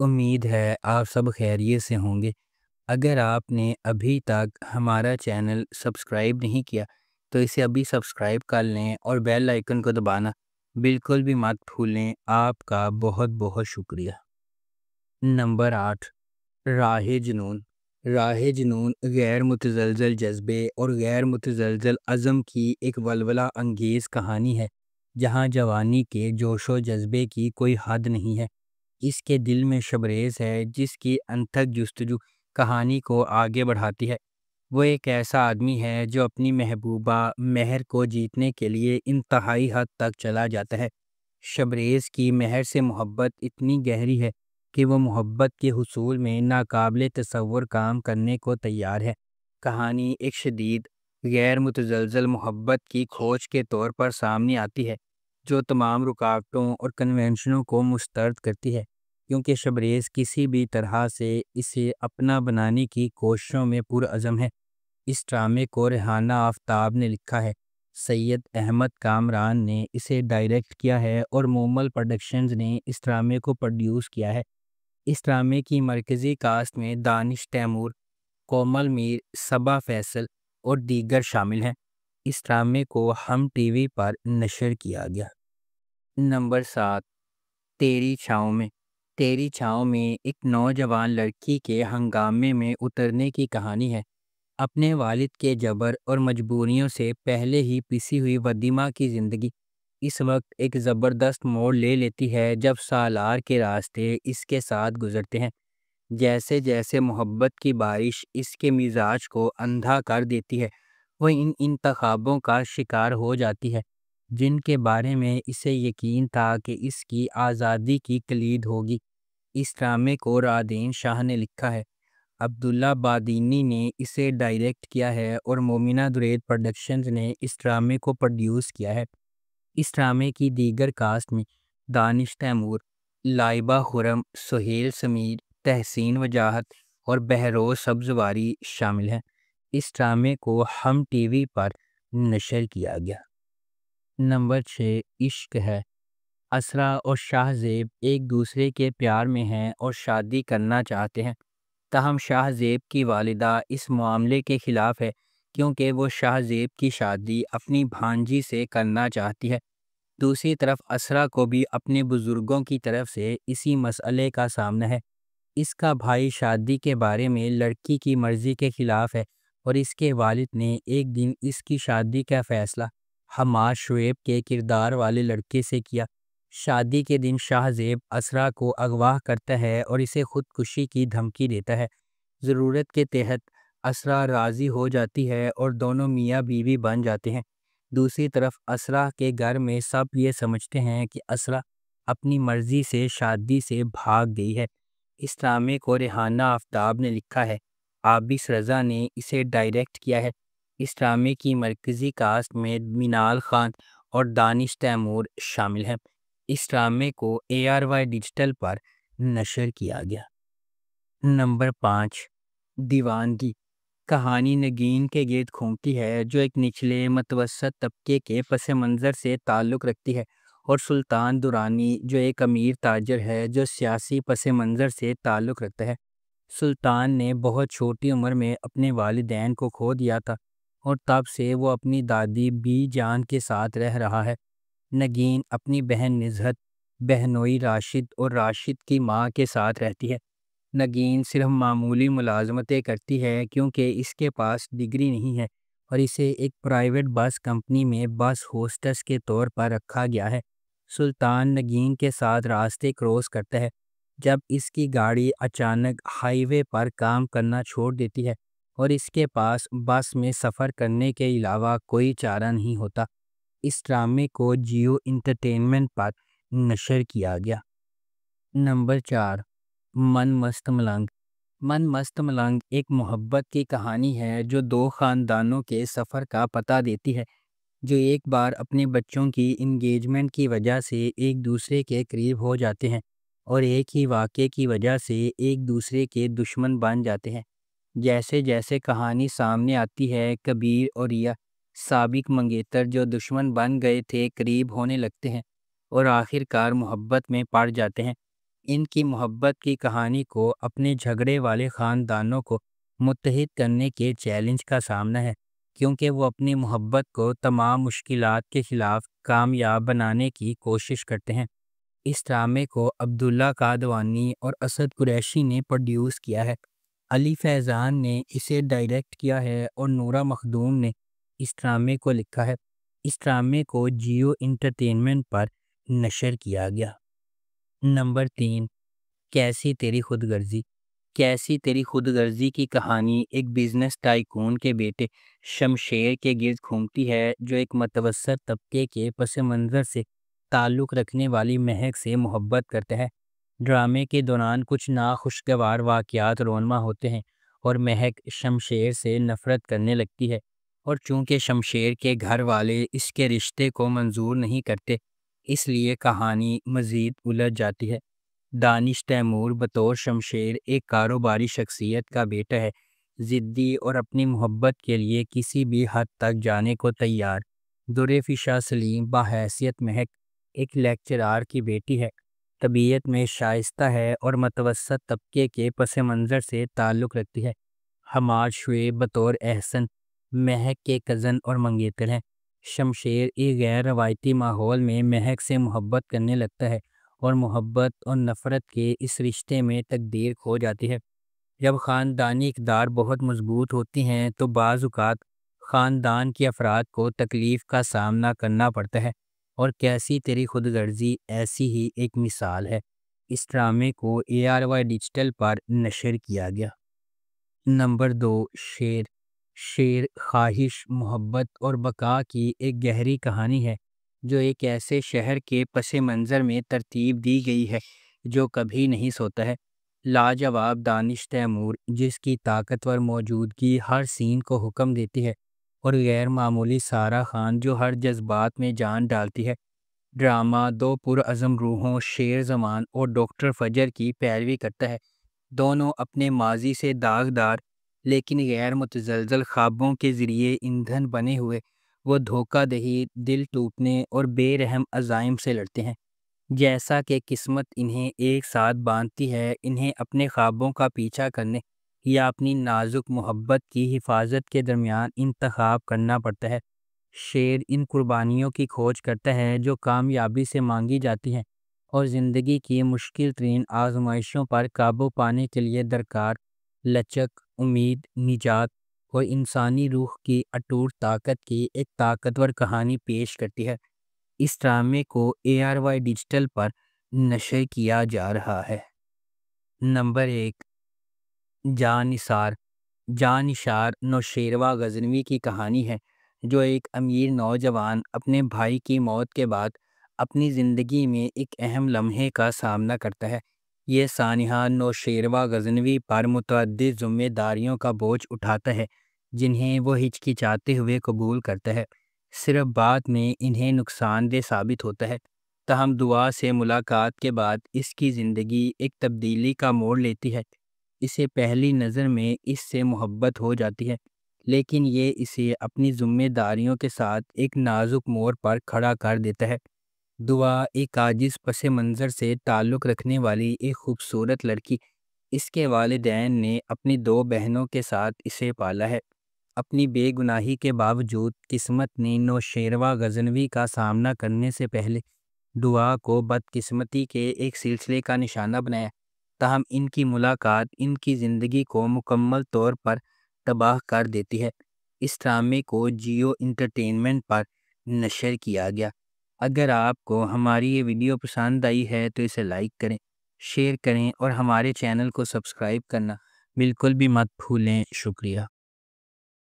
امید ہے آپ سب خیریت سے ہوں گے۔ اگر آپ نے ابھی تک ہمارا چینل سبسکرائب نہیں کیا تو اسے ابھی سبسکرائب کر لیں اور بیل آئیکن کو دبانا بالکل بھی مت بھولیں۔ آپ کا بہت بہت شکریہ۔ نمبر 8، راہ جنون۔ راہ جنون غیر متزلزل جذبے اور غیر متزلزل عزم کی ایک ولولہ انگیز کہانی ہے جہاں جوانی کے جوش و جذبے کی کوئی حد نہیں ہے۔ اس کے دل میں شبریز ہے جس کی انتھک جستجو کہانی کو آگے بڑھاتی ہے۔ وہ ایک ایسا آدمی ہے جو اپنی محبوبہ مہر کو جیتنے کے لیے انتہائی حد تک چلا جاتا ہے۔ شبریز کی مہر سے محبت اتنی گہری ہے کہ وہ محبت کے حصول میں ناقابل تصور کام کرنے کو تیار ہے۔ کہانی ایک شدید غیر متزلزل محبت کی کھوج کے طور پر سامنے آتی ہے جو تمام رکاوٹوں اور کنونشنوں کو مسترد کرتی ہے، کیونکہ شبریز کسی بھی طرح سے اسے اپنا بنانے کی کوششوں میں پرعزم ہے۔ اس ڈرامے کو ریحانہ آفتاب نے لکھا ہے، سید احمد کامران نے اسے ڈائریکٹ کیا ہے اور مومل پروڈکشنز نے اس ڈرامے کو پروڈیوس کیا ہے۔ اس ڈرامے کی مرکزی کاسٹ میں دانش تیمور، کومل میر، صبا فیصل اور دیگر شامل ہیں۔ اس ڈرامے کو ہم ٹی وی پر نشر کیا گیا۔ نمبر 7، تیری چھاؤں میں۔ تیری چھاؤں میں ایک نوجوان لڑکی کے ہنگامے میں اترنے کی کہانی ہے۔ اپنے والد کے جبر اور مجبوریوں سے پہلے ہی پسی ہوئی ودیمہ کی زندگی اس وقت ایک زبردست موڑ لے لیتی ہے جب سالار کے راستے اس کے ساتھ گزرتے ہیں۔ جیسے جیسے محبت کی بارش اس کے مزاج کو اندھا کر دیتی ہے، وہ ان انتخابوں کا شکار ہو جاتی ہے جن کے بارے میں اسے یقین تھا کہ اس کی آزادی کی کلید ہوگی۔ اس ڈرامے کو رادین شاہ نے لکھا ہے، عبداللہ بادینی نے اسے ڈائریکٹ کیا ہے اور مومنہ درید پروڈکشنز نے اس ڈرامے کو پروڈیوس کیا ہے۔ اس ڈرامے کی دیگر کاسٹ میں دانش تیمور، لائبہ خرم، سہیل سمیر، تحسین وجاہت اور بہروز سبزواری شامل ہیں۔ اس ڈرامے کو ہم ٹی وی پر نشر کیا گیا۔ نمبر 6، عشق ہے۔ اسرا اور شاہ زیب ایک دوسرے کے پیار میں ہیں اور شادی کرنا چاہتے ہیں، تاہم شاہ زیب کی والدہ اس معاملے کے خلاف ہے کیونکہ وہ شاہ زیب کی شادی اپنی بھانجی سے کرنا چاہتی ہے۔ دوسری طرف اسرا کو بھی اپنے بزرگوں کی طرف سے اسی مسئلے کا سامنا ہے۔ اس کا بھائی شادی کے بارے میں لڑکی کی مرضی کے خلاف ہے اور اس کے والد نے ایک دن اس کی شادی کا فیصلہ حماد شعیب کے کردار والے لڑکے سے کیا۔ شادی کے دن شاہ زیب اسرا کو اغوا کرتا ہے اور اسے خودکشی کی دھمکی دیتا ہے۔ ضرورت کے تحت اسرا راضی ہو جاتی ہے اور دونوں میاں بیوی بن جاتے ہیں۔ دوسری طرف اسرا کے گھر میں سب یہ سمجھتے ہیں کہ اسرا اپنی مرضی سے شادی سے بھاگ گئی ہے۔ اس ڈرامے کو ریحانہ آفتاب نے لکھا ہے، عابس رضا نے اسے ڈائریکٹ کیا ہے۔ اس ڈرامے کی مرکزی کاسٹ میں منال خان اور دانش تیمور شامل ہیں۔ اس ڈرامے کو ARY ڈیجیٹل پر نشر کیا گیا۔ نمبر 5، دیوانگی۔ کہانی نگین کے گرد گھومتی ہے جو ایک نچلے متوسط طبقے کے پس منظر سے تعلق رکھتی ہے، اور سلطان درانی جو ایک امیر تاجر ہے جو سیاسی پس منظر سے تعلق رکھتا ہے۔ سلطان نے بہت چھوٹی عمر میں اپنے والدین کو کھو دیا تھا اور تب سے وہ اپنی دادی بی جان کے ساتھ رہ رہا ہے۔ نگین اپنی بہن نزہت، بہنوئی راشد اور راشد کی ماں کے ساتھ رہتی ہے۔ نگین صرف معمولی ملازمتیں کرتی ہے کیونکہ اس کے پاس ڈگری نہیں ہے اور اسے ایک پرائیویٹ بس کمپنی میں بس ہوسٹس کے طور پر رکھا گیا ہے۔ سلطان نگین کے ساتھ راستے کراس کرتا ہے جب اس کی گاڑی اچانک ہائی وے پر کام کرنا چھوڑ دیتی ہے اور اس کے پاس بس میں سفر کرنے کے علاوہ کوئی چارہ نہیں ہوتا۔ اس ڈرامے کو جیو انٹرٹینمنٹ پر نشر کیا گیا۔ نمبر 4، من مست ملنگ۔ من مست ملنگ ایک محبت کی کہانی ہے جو دو خاندانوں کے سفر کا پتہ دیتی ہے جو ایک بار اپنے بچوں کی انگیجمنٹ کی وجہ سے ایک دوسرے کے قریب ہو جاتے ہیں اور ایک ہی واقعے کی وجہ سے ایک دوسرے کے دشمن بن جاتے ہیں۔ جیسے جیسے کہانی سامنے آتی ہے، کبیر اور ریا سابق منگیتر جو دشمن بن گئے تھے قریب ہونے لگتے ہیں اور آخر کار محبت میں پڑ جاتے ہیں۔ ان کی محبت کی کہانی کو اپنے جھگڑے والے خاندانوں کو متحد کرنے کے چیلنج کا سامنا ہے، کیونکہ وہ اپنی محبت کو تمام مشکلات کے خلاف کامیاب بنانے کی کوشش کرتے ہیں۔ اس ڈرامے کو عبداللہ قادوانی اور اسد قریشی نے پروڈیوس کیا ہے۔ علی فیضان نے اسے ڈائریکٹ کیا ہے اور نورا مخدوم نے اس ڈرامے کو لکھا ہے۔ اس ڈرامے کو جیو انٹرٹینمنٹ پر نشر کیا گیا۔ نمبر 3، کیسی تیری خود غرضی۔ کیسی تیری خود غرضی کی کہانی ایک بزنس ٹائکون کے بیٹے شمشیر کے گرد گھومتی ہے، جو ایک متوسط طبقے کے پس منظر سے تعلق رکھنے والی مہک سے محبت کرتا ہے۔ ڈرامے کے دوران کچھ ناخوشگوار واقعات رونما ہوتے ہیں اور مہک شمشیر سے نفرت کرنے لگتی ہے، اور چونکہ شمشیر کے گھر والے اس کے رشتے کو منظور نہیں کرتے، اس لیے کہانی مزید الجھ جاتی ہے۔ دانش تیمور بطور شمشیر ایک کاروباری شخصیت کا بیٹا ہے، ضدی اور اپنی محبت کے لیے کسی بھی حد تک جانے کو تیار۔ درفشا سلیم بحیثیت مہک ایک لیکچرار کی بیٹی ہے، طبیعت میں شائستہ ہے اور متوسط طبقے کے پس منظر سے تعلق رکھتی ہے۔ حماد شعیب بطور احسن مہک کے کزن اور منگیتر ہیں۔ شمشیر ایک غیر روایتی ماحول میں مہک سے محبت کرنے لگتا ہے اور محبت اور نفرت کے اس رشتے میں تقدیر کھو جاتی ہے۔ جب خاندانی اقدار بہت مضبوط ہوتی ہیں تو بعض اوقات خاندان کے افراد کو تکلیف کا سامنا کرنا پڑتا ہے، اور کیسی تیری خود غرضی ایسی ہی ایک مثال ہے۔ اس ڈرامے کو ARY ڈیجیٹل پر نشر کیا گیا۔ نمبر 2، شیر۔ شیر خواہش، محبت اور بقا کی ایک گہری کہانی ہے، جو ایک ایسے شہر کے پس منظر میں ترتیب دی گئی ہے جو کبھی نہیں سوتا ہے۔ لاجواب دانش تیمور، جس کی طاقتور موجودگی ہر سین کو حکم دیتی ہے، اور غیر معمولی سارہ خان، جو ہر جذبات میں جان ڈالتی ہے۔ ڈرامہ دو پرعزم روحوں شیر زمان اور ڈاکٹر فجر کی پیروی کرتا ہے۔ دونوں اپنے ماضی سے داغدار لیکن غیر متزلزل خوابوں کے ذریعے ایندھن بنے ہوئے وہ دھوکہ دہی، دل ٹوٹنے اور بے رحم عزائم سے لڑتے ہیں۔ جیسا کہ قسمت انہیں ایک ساتھ باندھتی ہے، انہیں اپنے خوابوں کا پیچھا کرنے یا اپنی نازک محبت کی حفاظت کے درمیان انتخاب کرنا پڑتا ہے۔ شیر ان قربانیوں کی کھوج کرتا ہے جو کامیابی سے مانگی جاتی ہیں، اور زندگی کی مشکل ترین آزمائشوں پر قابو پانے کے لیے درکار لچک، امید، نجات اور انسانی روح کی اٹوٹ طاقت کی ایک طاقتور کہانی پیش کرتی ہے۔ اس ڈرامے کو ARY ڈیجیٹل پر نشر کیا جا رہا ہے۔ نمبر 1، جان نثار۔ جان نثار نوشیروہ غزنوی کی کہانی ہے، جو ایک امیر نوجوان اپنے بھائی کی موت کے بعد اپنی زندگی میں ایک اہم لمحے کا سامنا کرتا ہے۔ یہ سانحہ نوشیروہ غزنوی پر متعدد ذمہ داریوں کا بوجھ اٹھاتا ہے، جنہیں وہ ہچکچاتے ہوئے قبول کرتا ہے، صرف بعد میں انہیں نقصان دہ ثابت ہوتا ہے۔ تاہم دعا سے ملاقات کے بعد اس کی زندگی ایک تبدیلی کا موڑ لیتی ہے۔ اسے پہلی نظر میں اس سے محبت ہو جاتی ہے، لیکن یہ اسے اپنی ذمہ داریوں کے ساتھ ایک نازک موڑ پر کھڑا کر دیتا ہے۔ دعا ایک عاجز پس منظر سے تعلق رکھنے والی ایک خوبصورت لڑکی، اس کے والدین نے اپنی 2 بہنوں کے ساتھ اسے پالا ہے۔ اپنی بے گناہی کے باوجود قسمت نے نوشیروہ غزنوی کا سامنا کرنے سے پہلے دعا کو بدقسمتی کے ایک سلسلے کا نشانہ بنایا، تاہم ان کی ملاقات ان کی زندگی کو مکمل طور پر تباہ کر دیتی ہے۔ اس ڈرامے کو جیو انٹرٹینمنٹ پر نشر کیا گیا۔ اگر آپ کو ہماری یہ ویڈیو پسند آئی ہے تو اسے لائک کریں، شیئر کریں اور ہمارے چینل کو سبسکرائب کرنا بالکل بھی مت بھولیں۔ شکریہ۔